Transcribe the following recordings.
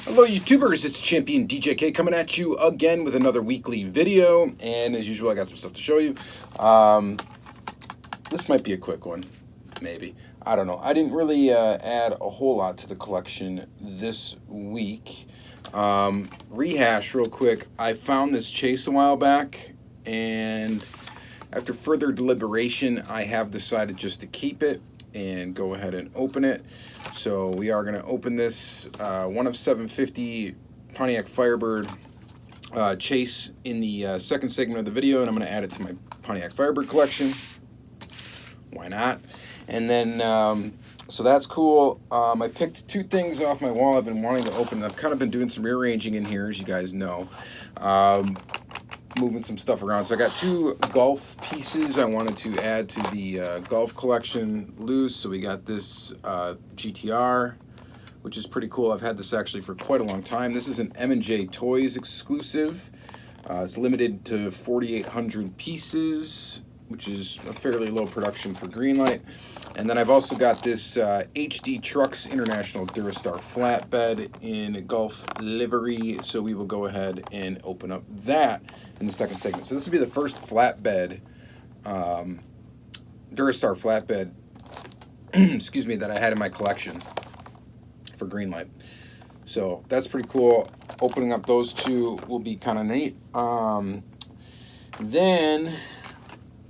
Hello YouTubers, it's Championdjk coming at you again with another weekly video, and as usual I got some stuff to show you. This might be a quick one, maybe. I don't know. I didn't really add a whole lot to the collection this week. Rehash real quick, I found this chase a while back, and after further deliberation I have decided just to keep it and go ahead and open it. So we are going to open this one of 750 Pontiac Firebird chase in the second segment of the video, and I'm going to add it to my Pontiac Firebird collection. Why not? And then so that's cool. I picked two things off my wall I've been wanting to open. I've kind of been doing some rearranging in here, as you guys know. Moving some stuff around. So I got two golf pieces I wanted to add to the golf collection loose. So we got this GTR, which is pretty cool. I've had this actually for quite a long time. This is an M&J Toys exclusive. It's limited to 4,800 pieces, which is a fairly low production for Greenlight. And then I've also got this HD Trucks International Durastar flatbed in golf livery. So we will go ahead and open up that in the second segment. So this will be the first flatbed, Durastar flatbed, excuse me, that I had in my collection for Greenlight. So that's pretty cool. Opening up those two will be kind of neat. Then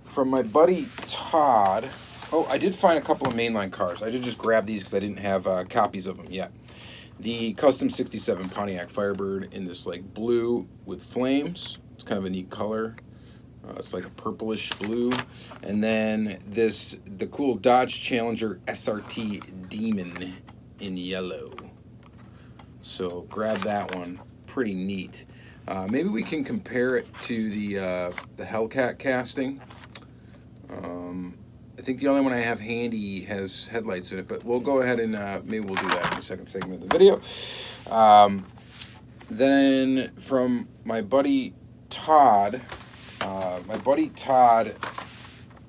from my buddy Todd, oh, I did find a couple of mainline cars. I did just grab these because I didn't have copies of them yet. The Custom 67 Pontiac Firebird in this like blue with flames. It's kind of a neat color. It's like a purplish blue. And then the cool Dodge Challenger SRT Demon in yellow. So grab that one. Pretty neat. Maybe we can compare it to the Hellcat casting. I think the only one I have handy has headlights in it, but we'll go ahead and maybe we'll do that in the second segment of the video. Then from my buddy Todd,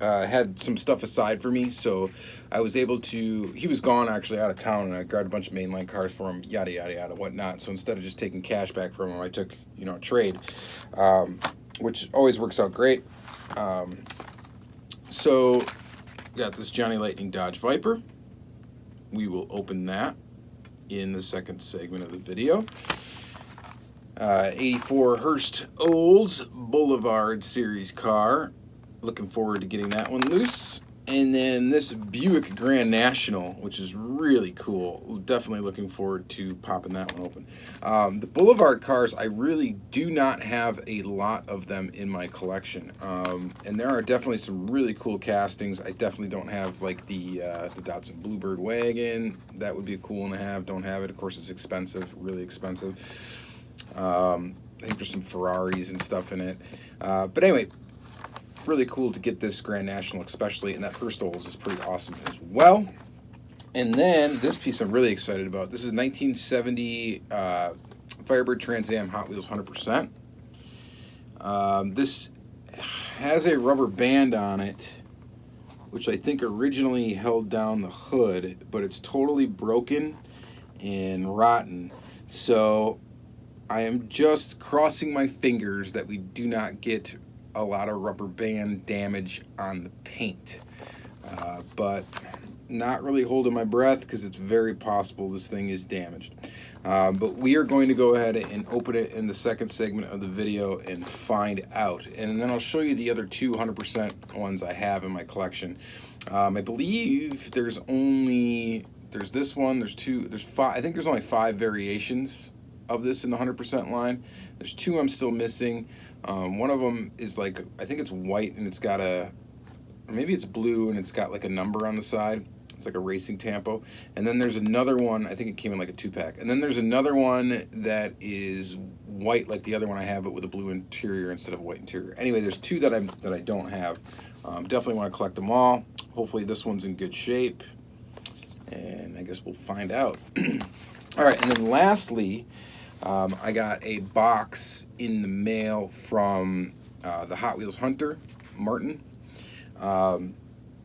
had some stuff aside for me, so I was able to, he was gone actually out of town, and I grabbed a bunch of mainline cars for him, yada, yada, yada, whatnot. So instead of just taking cash back from him, I took, a trade, which always works out great. So got this Johnny Lightning Dodge Viper. We will open that in the second segment of the video. 84 Hurst Olds Boulevard Series car. Looking forward to getting that one loose. And then this Buick Grand National, which is really cool. Definitely looking forward to popping that one open. The Boulevard cars, I really do not have a lot of them in my collection. And there are definitely some really cool castings. I definitely don't have like the Datsun Bluebird wagon. That would be a cool one to have. Don't have it. Of course, it's expensive, really expensive. I think there's some Ferraris and stuff in it. But anyway, really cool to get this Grand National especially, and that Hurst Olds is pretty awesome as well. And then this piece I'm really excited about. This is 1970 Firebird Trans Am Hot Wheels 100%. This has a rubber band on it, which I think originally held down the hood, but it's totally broken and rotten. So I am just crossing my fingers that we do not get a lot of rubber band damage on the paint, but not really holding my breath because it's very possible this thing is damaged. But we are going to go ahead and open it in the second segment of the video and find out, and then I'll show you the other 200% ones I have in my collection. I believe there's this one, there's five. I think there's only 5 variations of this in the 100% line. There's 2 I'm still missing. One of them is like, I think it's white and it's got or maybe it's blue and it's got like a number on the side. It's like a racing tampo. And then there's another one, I think it came in like a 2-pack. And then there's another one that is white like the other one I have, but with a blue interior instead of a white interior. Anyway, there's 2 that I don't have. Definitely want to collect them all. Hopefully this one's in good shape, and I guess we'll find out. All right, and then lastly, I got a box in the mail from the Hot Wheels Hunter, Martin.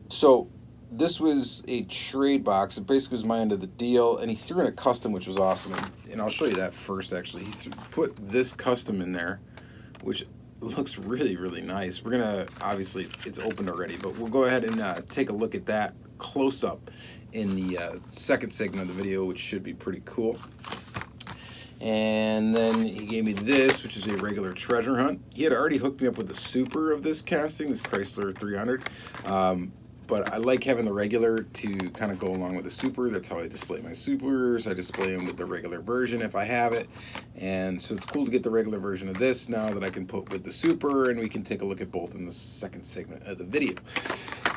So this was a trade box. It basically was my end of the deal, and he threw in a custom, which was awesome. And I'll show you that first, actually. He put this custom in there, which looks really, really nice. We're going to, obviously, it's opened already, but we'll go ahead and take a look at that close up in the second segment of the video, which should be pretty cool. And then he gave me this, which is a regular treasure hunt. He had already hooked me up with the super of this casting, this Chrysler 300. But I like having the regular to kind of go along with the super. That's how I display my supers. I display them with the regular version if I have it. And so it's cool to get the regular version of this now that I can put with the super, and we can take a look at both in the second segment of the video.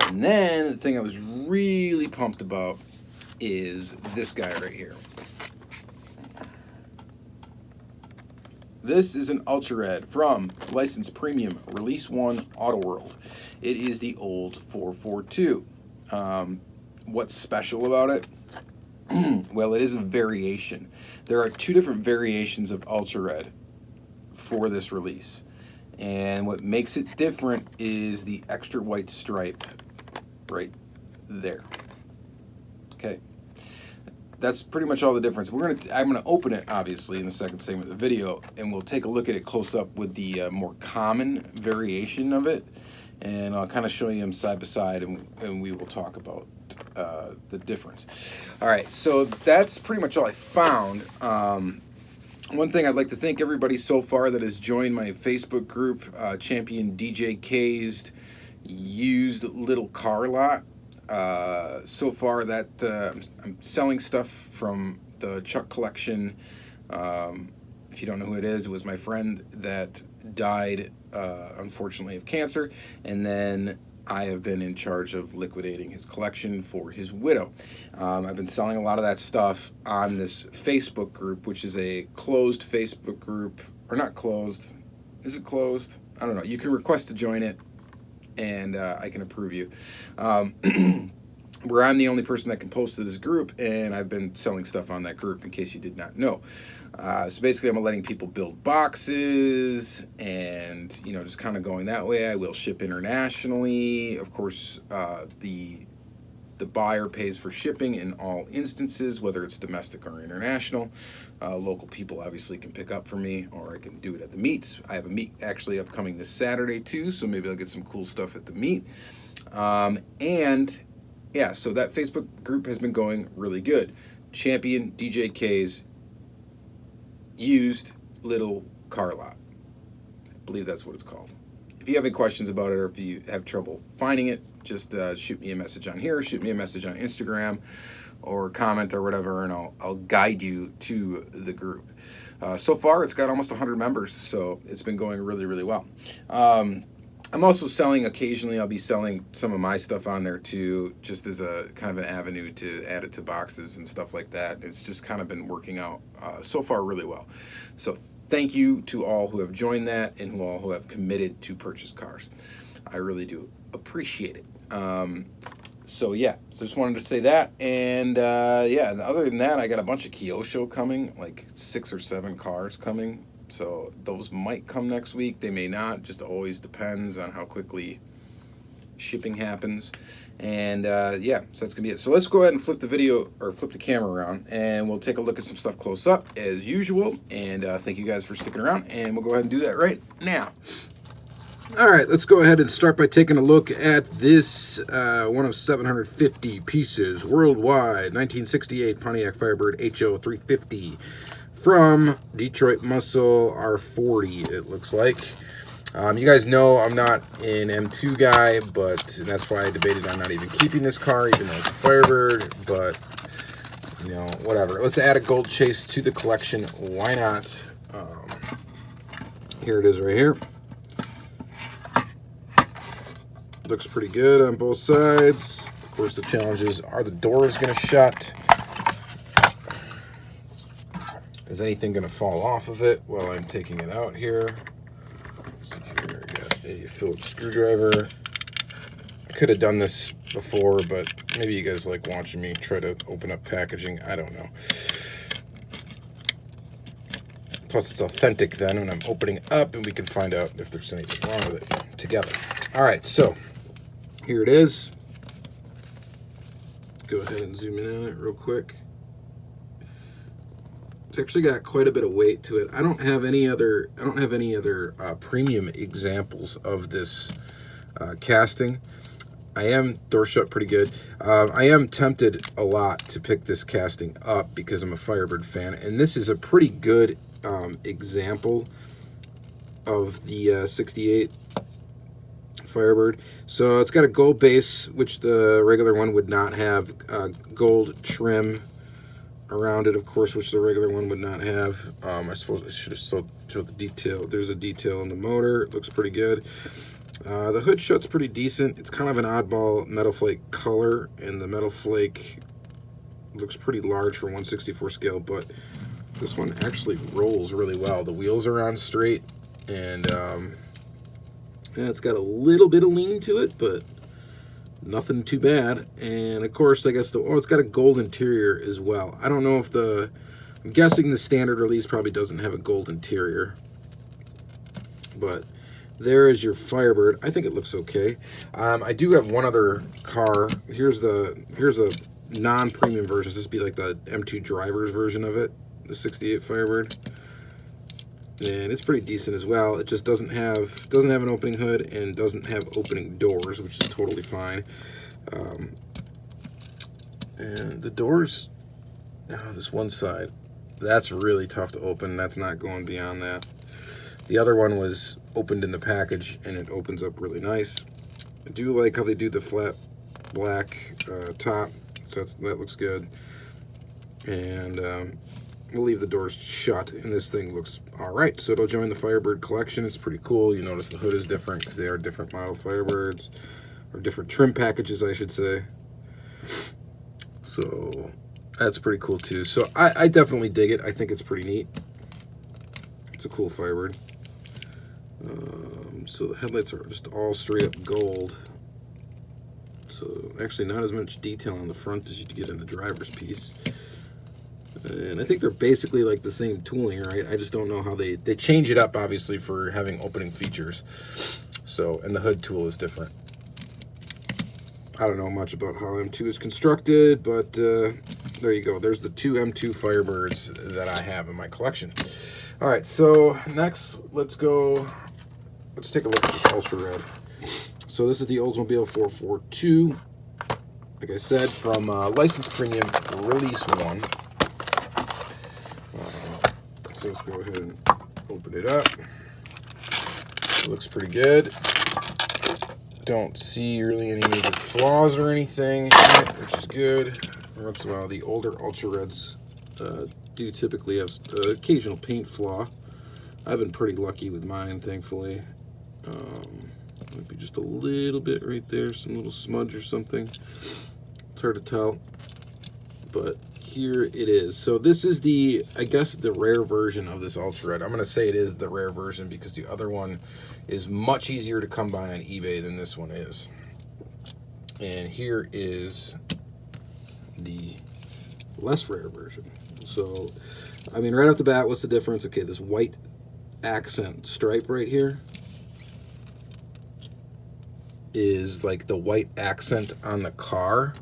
And then the thing I was really pumped about is this guy right here. This is an Ultra Red from License Premium Release 1 Auto World. It is the old 442. What's special about it? Well, it is a variation. There are two different variations of Ultra Red for this release. And what makes it different is the extra white stripe right there. Okay. That's pretty much all the difference. I'm gonna open it, obviously, in the second segment of the video, and we'll take a look at it close up with the more common variation of it, and I'll kind of show you them side by side, and we will talk about the difference. All right, so that's pretty much all I found. One thing I'd like to thank everybody so far that has joined my Facebook group, Championdjk's used little car lot. So far that I'm selling stuff from the Chuck collection. If you don't know who it was my friend that died, unfortunately, of cancer, and then I have been in charge of liquidating his collection for his widow. I've been selling a lot of that stuff on this Facebook group, which is a closed Facebook group, or not closed. Is it closed? I don't know. You can request to join it, and I can approve you. Where I'm the only person that can post to this group, and I've been selling stuff on that group, in case you did not know. So basically, I'm letting people build boxes, and just kind of going that way. I will ship internationally. Of course, the buyer pays for shipping in all instances, whether it's domestic or international. Local people obviously can pick up for me, or I can do it at the meets. I have a meet actually upcoming this Saturday too, so maybe I'll get some cool stuff at the meet. And yeah, so that Facebook group has been going really good. Championdjk's used little car lot. I believe that's what it's called. If you have any questions about it, or if you have trouble finding it, just shoot me a message on here, shoot me a message on Instagram, or comment or whatever, and I'll guide you to the group. So far, it's got almost 100 members, so it's been going really, really well. I'm also selling occasionally. I'll be selling some of my stuff on there too, just as a kind of an avenue to add it to boxes and stuff like that. It's just kind of been working out so far really well. So thank you to all who have joined that and all who have committed to purchase cars. I really do appreciate it. So yeah, so just wanted to say that. And yeah, other than that, I got a bunch of Kyosho coming, like 6 or 7 cars coming. So those might come next week. They may not. Just always depends on how quickly shipping happens. And yeah, so that's gonna be it. So let's go ahead and flip the video, or flip the camera around, and we'll take a look at some stuff close up as usual. And thank you guys for sticking around, and we'll go ahead and do that right now. All right, let's go ahead and start by taking a look at this one of 750 pieces worldwide, 1968 Pontiac Firebird HO 350 from Detroit Muscle R40, it looks like. You guys know I'm not an M2 guy, but that's why I debated on not even keeping this car, even though it's a Firebird, but, whatever. Let's add a gold chase to the collection. Why not? Here it is right here. Looks pretty good on both sides. Of course, the challenge is, are the doors going to shut? Is anything going to fall off of it while I'm taking it out here? Let's see here, I got a Phillips screwdriver. I could have done this before, but maybe you guys like watching me try to open up packaging. I don't know. Plus, it's authentic then when I'm opening it up, and we can find out if there's anything wrong with it together. All right, so here it is. go ahead and zoom in on it real quick. It's actually got quite a bit of weight to it. I don't have any other premium examples of this casting. I am door shut pretty good. I am tempted a lot to pick this casting up because I'm a Firebird fan, and this is a pretty good example of the 68 Firebird. So it's got a gold base, which the regular one would not have. Gold trim around it, of course, which the regular one would not have. I suppose I should have still showed the detail. There's a detail in the motor. It looks pretty good. The hood shut's pretty decent. It's kind of an oddball metal flake color, and the metal flake looks pretty large for 1/64 scale, but this one actually rolls really well. The wheels are on straight, and yeah, it's got a little bit of lean to it, but nothing too bad. And of course, I guess it's got a gold interior as well. I don't know if I'm guessing the standard release probably doesn't have a gold interior, but there is your Firebird. I think it looks okay. I do have one other car. Here's a non-premium version. This would be like the M2 driver's version of it, the 68 Firebird. And it's pretty decent as well. It just doesn't have an opening hood and doesn't have opening doors, which is totally fine. And the doors, this one side, that's really tough to open. That's not going beyond that. The other one was opened in the package, and it opens up really nice. I do like how they do the flat black top, so that looks good. And we'll leave the doors shut, and this thing looks all right. So it'll join the Firebird collection. It's pretty cool. You notice the hood is different because they are different model Firebirds, or different trim packages, I should say. So that's pretty cool too. So I definitely dig it. I think it's pretty neat. It's a cool Firebird. So the headlights are just all straight up gold. So actually not as much detail on the front as you get in the driver's piece. And I think they're basically like the same tooling, right? I just don't know how they change it up, obviously, for having opening features. So, and the hood tool is different. I don't know much about how M2 is constructed, but there you go. There's the two M2 Firebirds that I have in my collection. All right, so next, let's take a look at this Ultra Red. So this is the Oldsmobile 442. Like I said, from License Premium Release 1. So let's go ahead and open it up. It looks pretty good. Don't see really any major flaws or anything, which is good. Once in a while, the older Ultra Reds do typically have an occasional paint flaw. I've been pretty lucky with mine, thankfully. Might be just a little bit right there, some little smudge or something. It's hard to tell, but here it is. So this is I guess the rare version of this Ultra Red. I'm going to say it is the rare version because the other one is much easier to come by on eBay than this one is. And here is the less rare version. So, I mean, right off the bat, what's the difference? Okay, this white accent stripe right here is like the white accent on the car,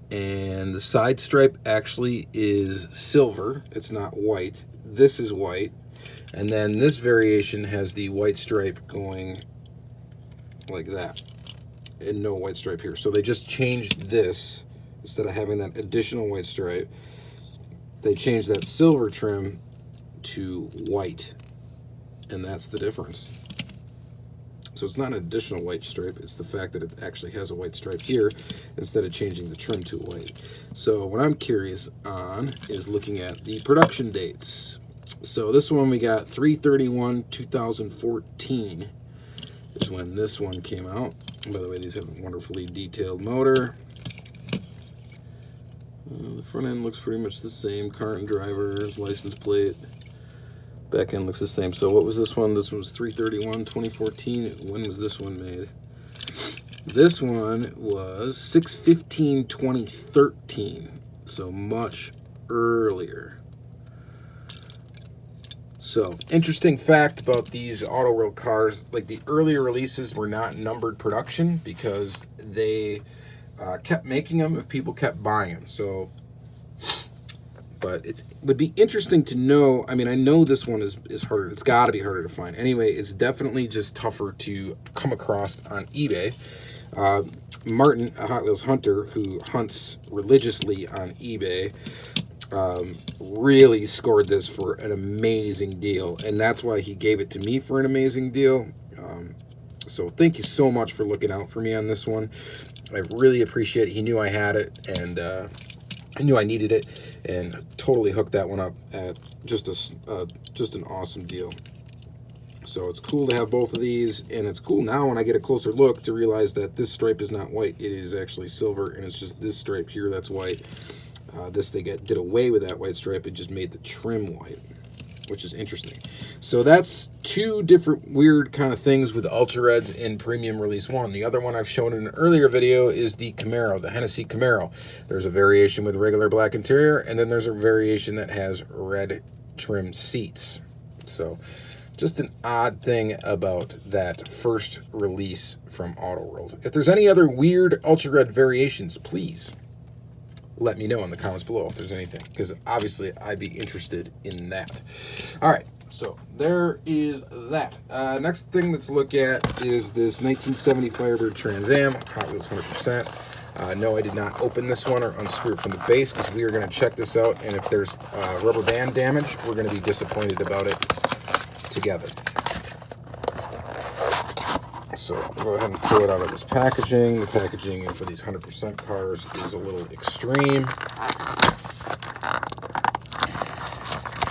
and the side stripe actually is silver. It's not white. This is white, and then this variation has the white stripe going like that and no white stripe here. So they just changed this. Instead of having that additional white stripe, they changed that silver trim to white, and that's the difference. So it's not an additional white stripe, it's the fact that it actually has a white stripe here instead of changing the trim to white. So what I'm curious on is looking at the production dates. So this one we got 3/31/2014 is when this one came out. And by the way, these have a wonderfully detailed motor. The front end looks pretty much the same. Current driver's license plate. Back end looks the same. So what was this one? This one was 3/31/2014. When was this one made? This one was 6/15/2013. So much earlier. So interesting fact about these Auto World cars, like the earlier releases were not numbered production because they kept making them if people kept buying them. So, but it would be interesting to know. I mean, I know this one is harder. It's got to be harder to find. Anyway, it's definitely just tougher to come across on eBay. Martin, a Hot Wheels hunter who hunts religiously on eBay, really scored this for an amazing deal, and that's why he gave it to me for an amazing deal. So thank you so much for looking out for me on this one. I really appreciate it. He knew I had it, and I knew I needed it, and totally hooked that one up at just an awesome deal. So it's cool to have both of these, and it's cool now when I get a closer look to realize that this stripe is not white. It is actually silver, and it's just this stripe here that's white. They did away with that white stripe and just made the trim white, which is interesting. So that's two different weird kind of things with the Ultra Reds in Premium Release 1. The other one I've shown in an earlier video is the Camaro, the Hennessy Camaro. There's a variation with regular black interior, and then there's a variation that has red trim seats. So just an odd thing about that first release from Auto World. If there's any other weird Ultra Red variations, please let me know in the comments below if there's anything, because obviously I'd be interested in that. All right, so there is that. Next thing let's look at is this 1970 Firebird Trans Am, Hot Wheels 100%. No, I did not open this one or unscrew it from the base, because we are going to check this out, and if there's rubber band damage, we're going to be disappointed about it together. So we'll go ahead and pull it out of this packaging. The packaging for these 100% cars is a little extreme.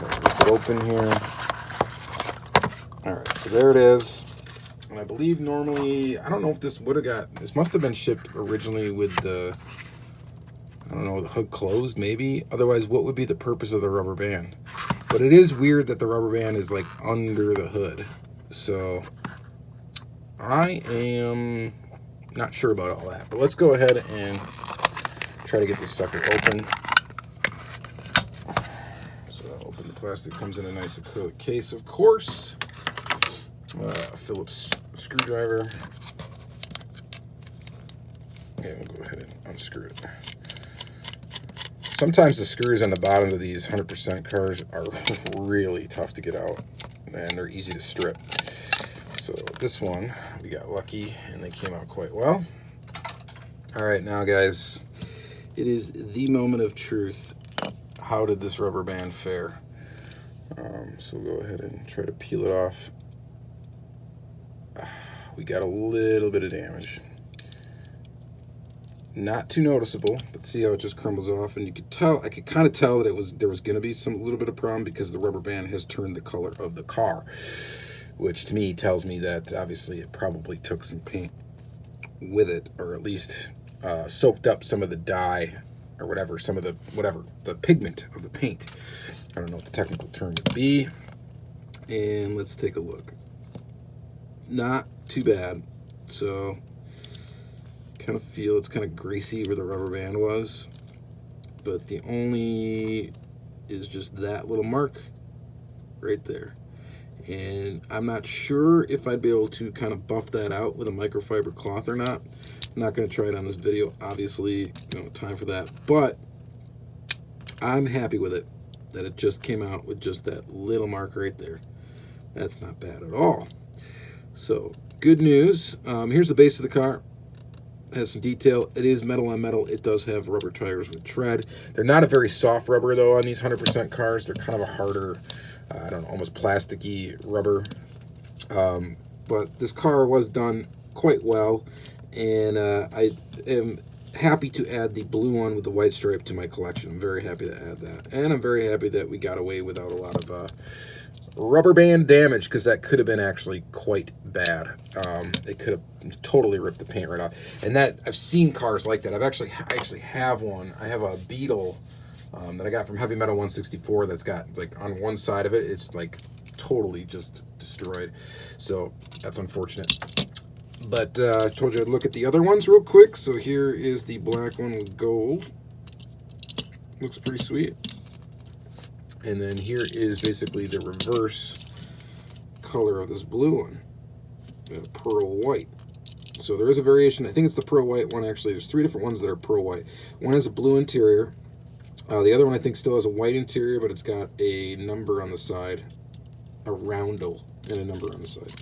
Rip it open here. Alright, so there it is. And I believe normally, I don't know if this would have this must have been shipped originally with the, I don't know, the hood closed maybe. Otherwise, what would be the purpose of the rubber band? But it is weird that the rubber band is like under the hood. So I am not sure about all that. But let's go ahead and try to get this sucker open. So open the plastic, comes in a nice acrylic case, of course. A Phillips screwdriver. Okay, we'll go ahead and unscrew it. Sometimes the screws on the bottom of these 100% cars are really tough to get out, and they're easy to strip. So this one, we got lucky, and they came out quite well. All right, now guys, it is the moment of truth. How did this rubber band fare? So we'll go ahead and try to peel it off. We got a little bit of damage. Not too noticeable, but see how it just crumbles off, and you could tell, I could kind of tell that there was going to be a little bit of problem because the rubber band has turned the color of the car, which to me tells me that obviously it probably took some paint with it, or at least soaked up some of the dye or whatever, the pigment of the paint. I don't know what the technical term would be. And let's take a look. Not too bad. So kind of feel it's kind of greasy where the rubber band was, but the only is just that little mark right there, and I'm not sure if I'd be able to kind of buff that out with a microfiber cloth or not. I'm not going to try it on this video, obviously, time for that, but I'm happy with it that it just came out with just that little mark right there. That's not bad at all. So good news. Here's the base of the car. Has some detail. It is metal on metal. It does have rubber tires with tread. They're not a very soft rubber though on these 100% cars. They're kind of a harder, I don't know, almost plasticky rubber. But this car was done quite well, and I am happy to add the blue one with the white stripe to my collection. I'm very happy to add that, and I'm very happy that we got away without a lot of rubber band damage, because that could have been actually quite bad. They could have totally ripped the paint right off. And that, I've seen cars like that. I actually have one. I have a Beetle that I got from Heavy Metal 164 that's got, like, on one side of it, it's like totally just destroyed. So that's unfortunate. But I told you I'd look at the other ones real quick. So here is the black one with gold. Looks pretty sweet. And then here is basically the reverse color of this blue one, pearl white. So there is a variation. I think it's the Pro White one, actually. There's 3 different ones that are Pro White. One has a blue interior. The other one I think still has a white interior, but it's got a number on the side, a roundel, and a number on the side.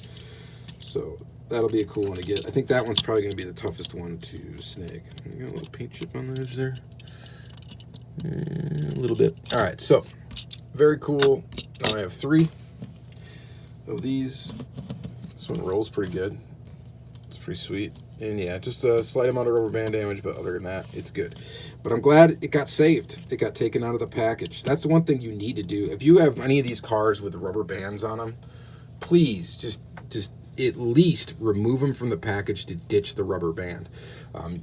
So that'll be a cool one to get. I think that one's probably going to be the toughest one to snag. You got a little paint chip on the edge there. A little bit. All right, so very cool. Now I have 3 of these. This one rolls pretty good. It's pretty sweet. And yeah, just a slight amount of rubber band damage, but other than that, it's good. But I'm glad it got saved. It got taken out of the package. That's the one thing you need to do. If you have any of these cars with rubber bands on them, please just at least remove them from the package to ditch the rubber band.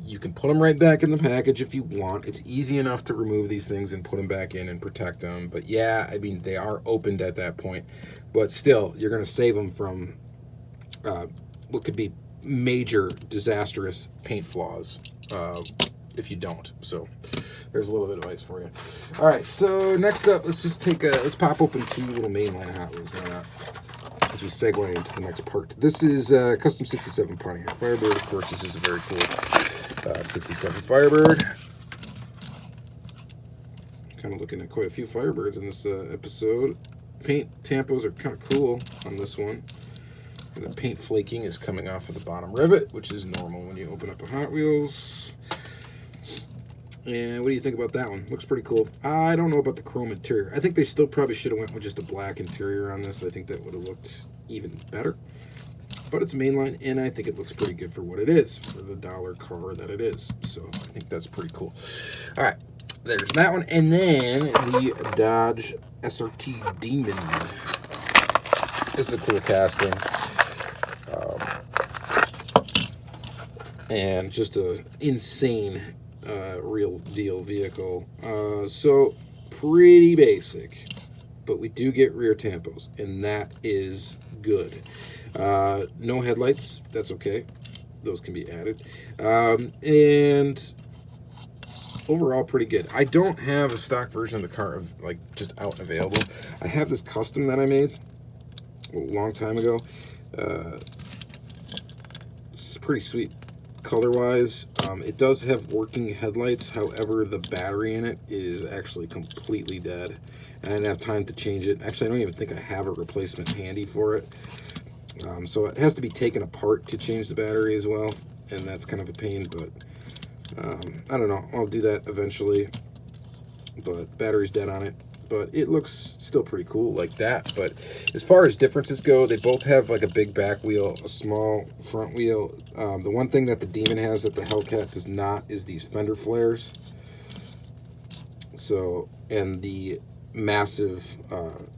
You can put them right back in the package if you want. It's easy enough to remove these things and put them back in and protect them. But yeah, I mean, they are opened at that point. But still, you're going to save them from what could be major disastrous paint flaws if you don't. So there's a little bit of advice for you. All right, so next up, let's pop open 2 little mainline Hot Wheels. Why not? As we segue into the next part. This is Custom 67 Pontiac Firebird. Of course, this is a very cool 67 Firebird. Kind of looking at quite a few Firebirds in this episode. Paint tampos are kind of cool on this one. And the paint flaking is coming off of the bottom rivet, which is normal when you open up a Hot Wheels. And what do you think about that one? Looks pretty cool. I don't know about the chrome interior. I think they still probably should have went with just a black interior on this. I think that would have looked even better. But it's mainline, and I think it looks pretty good for what it is, for the $1 car that it is. So I think that's pretty cool. All right, there's that one. And then the Dodge SRT Demon. This is a cool casting. And just a insane real deal vehicle. So pretty basic, but we do get rear tampos, and that is good. No headlights, that's okay. Those can be added. And overall pretty good. I don't have a stock version of the car like just out and available. I have this custom that I made a long time ago. It's pretty sweet color-wise. It does have working headlights. However, the battery in it is actually completely dead. And I didn't have time to change it. Actually, I don't even think I have a replacement handy for it. So it has to be taken apart to change the battery as well. And that's kind of a pain, but I don't know. I'll do that eventually. But battery's dead on it. But it looks still pretty cool like that. But as far as differences go, they both have like a big back wheel, a small front wheel. The one thing that the Demon has that the Hellcat does not is these fender flares. So, and the massive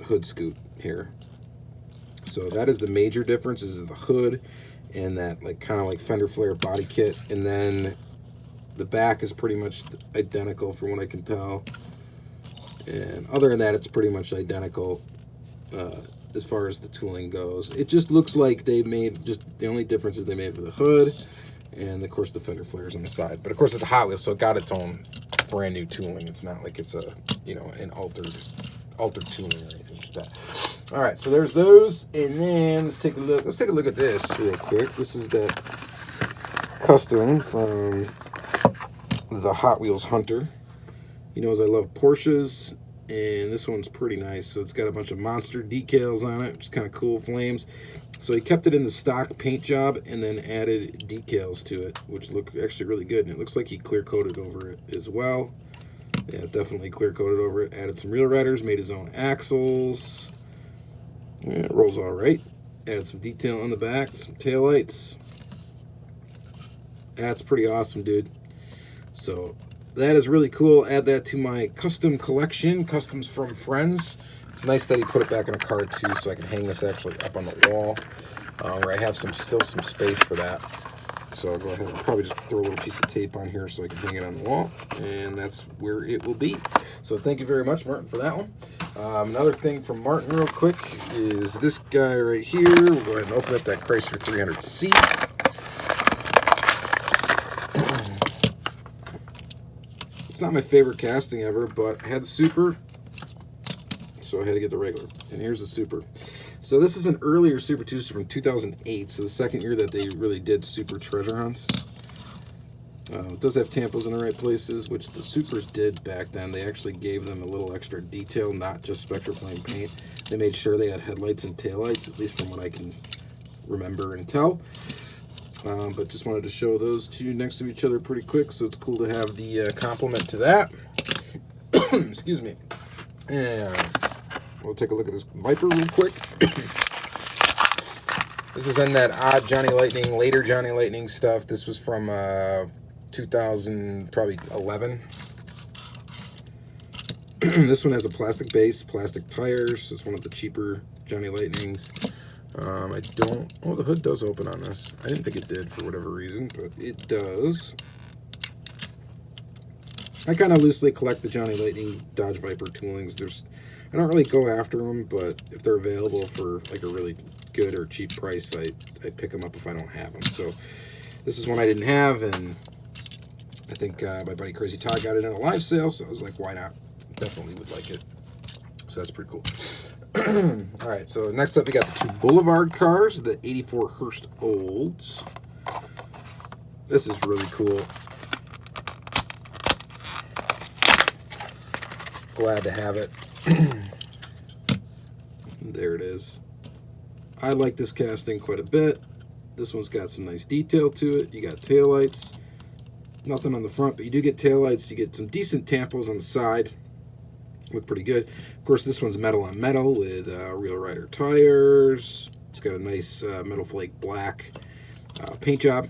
hood scoop here. So that is the major difference, is the hood and that like kind of like fender flare body kit. And then the back is pretty much identical from what I can tell. And other than that, it's pretty much identical as far as the tooling goes. It just looks like they made, just the only difference is they made for the hood and of course the fender flares on the side. But of course it's a Hot Wheels, so it got its own brand new tooling. It's not like it's a, you know, an altered tooling or anything like that. All right, so there's those, and then let's take a look. Let's take a look at this real quick. This is that custom from the Hot Wheels Hunter. He knows I love Porsches, and this one's pretty nice. So it's got a bunch of monster decals on it, which is kind of cool, flames. So he kept it in the stock paint job and then added decals to it, which look actually really good. And it looks like he clear coated over it as well. Yeah, definitely clear coated over it. Added some reel riders, made his own axles. Yeah, it rolls all right. Add some detail on the back, some taillights. That's pretty awesome, dude. So that is really cool. Add that to my custom collection, customs from friends. It's nice that he put it back in a card too, so I can hang this actually up on the wall, where I have still some space for that. So I'll go ahead and probably just throw a little piece of tape on here so I can hang it on the wall, and that's where it will be. So thank you very much, Martin, for that one. Another thing from Martin real quick is this guy right here. We'll go ahead and open up that Chrysler 300C. It's not my favorite casting ever, but I had the Super, so I had to get the regular. And here's the Super. So this is an earlier Super 2 from 2008, so the second year that they really did Super Treasure Hunts. It does have tampos in the right places, which the Supers did back then. They actually gave them a little extra detail, not just Spectraflame paint. They made sure they had headlights and taillights, at least from what I can remember and tell. But just wanted to show those two next to each other pretty quick, so it's cool to have the complement to that. Excuse me. And we'll take a look at this Viper real quick. This is in that odd Johnny Lightning, later Johnny Lightning stuff. This was from 2000, probably 11. This one has a plastic base, plastic tires. It's one of the cheaper Johnny Lightnings. I don't, oh, the hood does open on this. I didn't think it did for whatever reason, but it does. I kind of loosely collect the Johnny Lightning Dodge Viper toolings. I don't really go after them, but if they're available for like a really good or cheap price, I pick them up if I don't have them. So this is one I didn't have, and I think my buddy Crazy Todd got it in a live sale, so I was like, why not? Definitely would like it. So that's pretty cool. All right, so next up we got the two Boulevard cars, the 84 Hearst Olds. This is really cool. Glad to have it. There it is. I like this casting quite a bit. This one's got some nice detail to it. You got taillights. Nothing on the front, but you do get taillights. You get some decent tampos on the side. Look pretty good. Of course, this one's metal on metal with Real Rider tires. It's got a nice metal flake black paint job.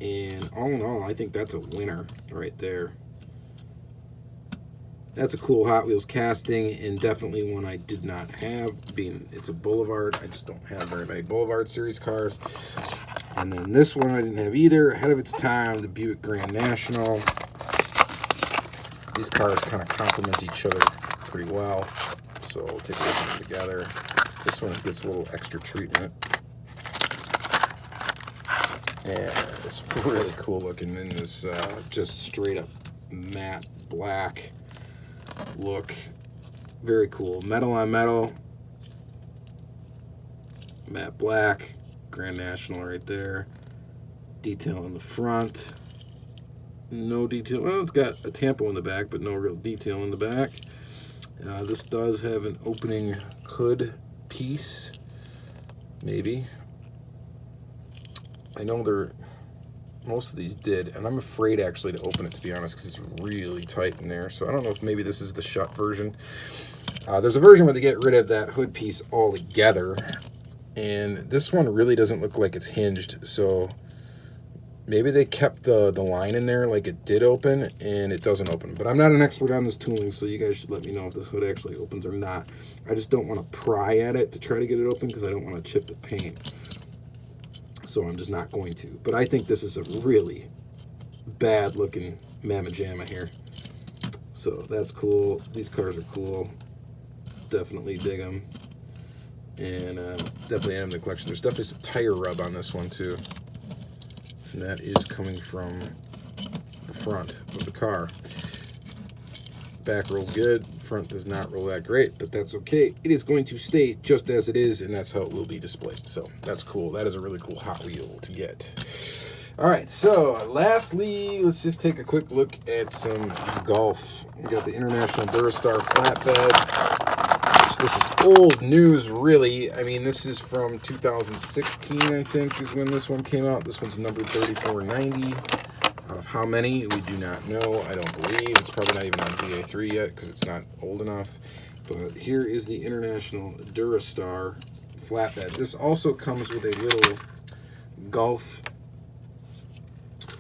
And all in all, I think that's a winner right there. That's a cool Hot Wheels casting, and definitely one I did not have, being it's a Boulevard. I just don't have very many Boulevard series cars. And then this one I didn't have either. Ahead of its time, the Buick Grand National. These cars kind of complement each other pretty well, so we'll take a look at them together. This one gets a little extra treatment. And it's really cool looking in this just straight up matte black look. Very cool. Metal on metal. Matte black. Grand National right there. Detail in the front. No detail. Well, it's got a tampo in the back, but no real detail in the back. This does have an opening hood piece. Maybe. I know most of these did, and I'm afraid actually to open it, to be honest, because it's really tight in there. So I don't know if maybe this is the shut version. There's a version where they get rid of that hood piece altogether, and this one really doesn't look like it's hinged. So maybe they kept the line in there like it did open, and it doesn't open. But I'm not an expert on this tooling, so you guys should let me know if this hood actually opens or not. I just don't want to pry at it to try to get it open because I don't want to chip the paint. So I'm just not going to. But I think this is a really bad looking Mamma Jamma here. So that's cool. These cars are cool. Definitely dig them. And definitely add them to the collection. There's definitely some tire rub on this one too. And that is coming from the front of the car. Back rolls good. Front does not roll that great, but that's okay. It is going to stay just as it is, and that's how it will be displayed. So that's cool. That is a really cool Hot Wheel to get. All right, so lastly, let's just take a quick look at some golf. We got the International Durastar Flatbed. This is old news, really. I mean, this is from 2016, I think, is when this one came out. This one's number 3490. Out of how many, we do not know. I don't believe. It's probably not even on ZA3 yet because it's not old enough. But here is the International Durastar Flatbed. This also comes with a little Golf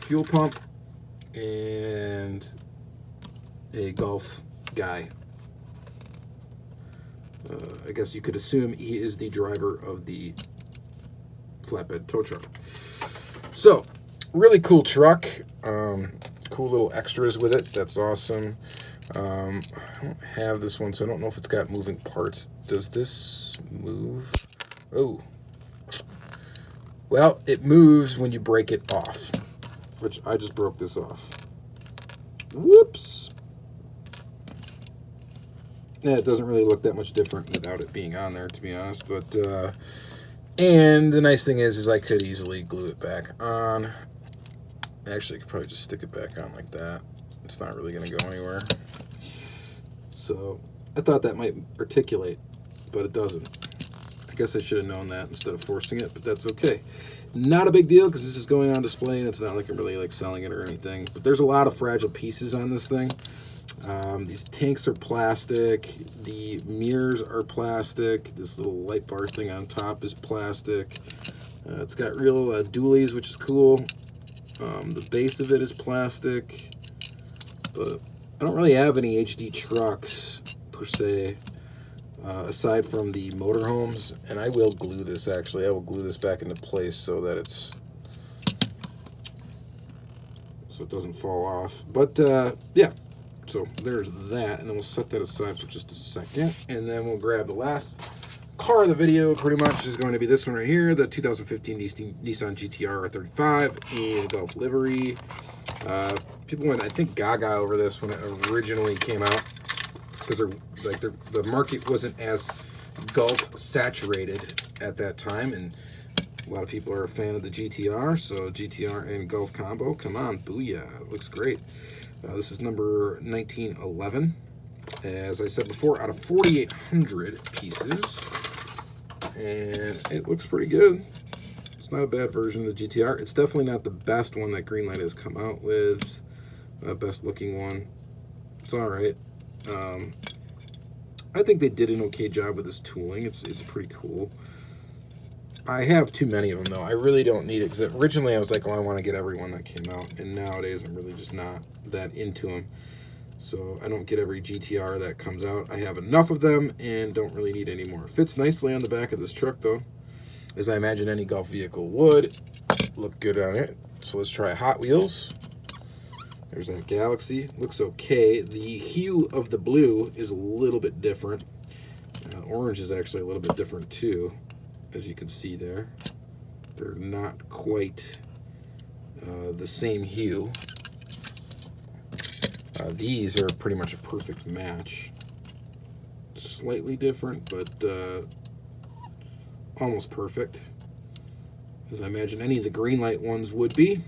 fuel pump and a Golf guy. I guess you could assume he is the driver of the flatbed tow truck. So, really cool truck. Cool little extras with it. That's awesome. I don't have this one, so I don't know if it's got moving parts. Does this move? Oh. Well, it moves when you break it off, which I just broke this off. Whoops. Yeah, it doesn't really look that much different without it being on there, to be honest. But and the nice thing is I could easily glue it back on. Actually, I could probably just stick it back on like that. It's not really going to go anywhere. So I thought that might articulate, but it doesn't. I guess I should have known that instead of forcing it, but that's okay. Not a big deal because this is going on display and it's not like I'm really like selling it or anything. But there's a lot of fragile pieces on this thing. These tanks are plastic. The mirrors are plastic. This little light bar thing on top is plastic. It's got real dualies, which is cool. The base of it is plastic. But I don't really have any HD trucks per se, aside from the motorhomes. And I will glue this actually. I will glue this back into place so that it doesn't fall off. But yeah. So there's that, and then we'll set that aside for just a second, and then we'll grab the last car of the video. Pretty much is going to be this one right here, the 2015 Nissan GTR 35 in Gulf livery. People went, I think, gaga over this when it originally came out because the market wasn't as Gulf saturated at that time, and a lot of people are a fan of the GTR. So GTR and Gulf combo, come on, booyah! It looks great. This is number 1911. As I said before, out of 4,800 pieces. And it looks pretty good. It's not a bad version of the GTR. It's definitely not the best one that Greenlight has come out with. Best looking one. It's alright. I think they did an okay job with this tooling. It's pretty cool. I have too many of them, though. I really don't need it, because originally I was like, oh, I want to get every one that came out, and nowadays I'm really just not that into them. So I don't get every GTR that comes out. I have enough of them and don't really need any more. Fits nicely on the back of this truck, though, as I imagine any Gulf vehicle would. Look good on it. So let's try Hot Wheels. There's that Galaxy. Looks okay. The hue of the blue is a little bit different. Orange is actually a little bit different, too. As you can see there, they're not quite the same hue. These are pretty much a perfect match. Slightly different, but almost perfect, as I imagine any of the Greenlight ones would be.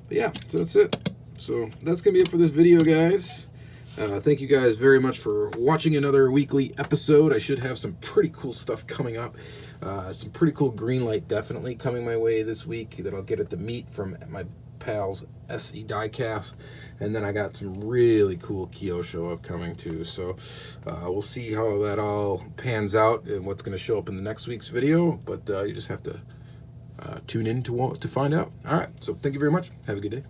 But yeah, so that's it. So that's going to be it for this video, guys. Thank you guys very much for watching another weekly episode. I should have some pretty cool stuff coming up. Some pretty cool Greenlight definitely coming my way this week that I'll get at the meet from my pals SE Diecast. And then I got some really cool Kyosho upcoming too. So we'll see how that all pans out and what's going to show up in the next week's video. But you just have to tune in to find out. All right, so thank you very much. Have a good day.